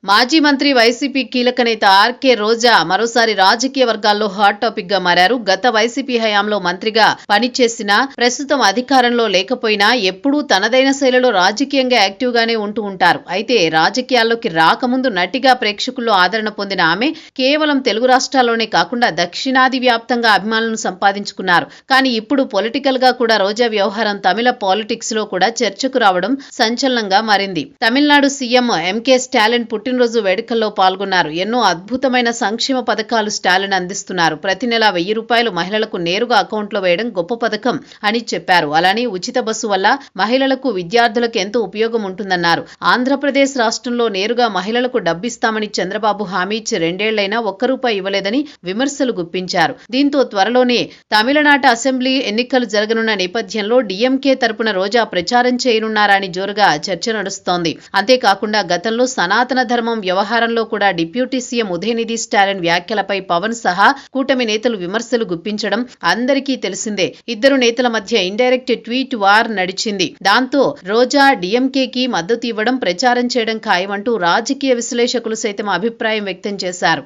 మాజీ మంత్రి వైసీపీ కీలక నేత ఆర్కే రోజా మరోసారి రాజకీయ వర్గాల్లో హాట్ టాపిక్ గా మారారు. గత వైసీపీ హయాంలో మంత్రిగా పనిచేసినా ప్రస్తుతం అధికారంలో లేకపోయినా ఎప్పుడూ తనదైన శైలిలో రాజకీయంగా యాక్టివ్ గానే ఉంటూ ఉంటారు. అయితే రాజకీయాల్లోకి రాకముందు నటిగా ప్రేక్షకుల్లో ఆదరణ పొందిన ఆమె కేవలం తెలుగు రాష్ట్రాల్లోనే కాకుండా దక్షిణాది వ్యాప్తంగా అభిమానులను సంపాదించుకున్నారు. కానీ ఇప్పుడు పొలిటికల్ గా కూడా రోజా వ్యవహారం తమిళ పాలిటిక్స్ లో కూడా చర్చకు రావడం సంచలనంగా మారింది. తమిళనాడు సీఎం ఎంకే స్టాలిన్ పుట్టినరోజు వేడుకల్లో పాల్గొన్నారు. ఎన్నో అద్భుతమైన సంక్షేమ పథకాలు స్టాలిన్ అందిస్తున్నారు. ప్రతి నెల 1000 రూపాయలు మహిళలకు నేరుగా అకౌంట్లో వేయడం గొప్ప పథకం అని చెప్పారు. అలానే ఉచిత బస్సు వల్ల మహిళలకు విద్యార్థులకు ఎంతో ఉపయోగం ఉంటుందన్నారు. ఆంధ్రప్రదేశ్ రాష్ట్రంలో నేరుగా మహిళలకు డబ్బిస్తామని చంద్రబాబు హామీ ఇచ్చి 2 ఏళ్లైనా ₹1 ఇవ్వలేదని విమర్శలు గుప్పించారు. దీంతో త్వరలోనే తమిళనాట అసెంబ్లీ ఎన్నికలు జరగనున్న నేపథ్యంలో డీఎంకే తరపున రోజా ప్రచారం చేయనున్నారా అని జోరుగా చర్చ నడుస్తోంది. అంతేకాకుండా గతంలో సనాతన ధర్మం వ్యవహారంలో కూడా డిప్యూటీ సీఎం ఉదయనిధి స్టాలిన్ వ్యాఖ్యలపై పవన్ సహా కూటమి నేతలు విమర్శలు గుప్పించడం అందరికీ తెలిసిందే. ఇద్దరు నేతల మధ్య ఇండైరెక్ట్ ట్వీట్ వార్ నడిచింది. దాంతో రోజా డీఎంకేకి మద్దతు ఇవ్వడం, ప్రచారం చేయడం ఖాయమంటూ రాజకీయ విశ్లేషకులు సైతం అభిప్రాయం వ్యక్తం చేశారు.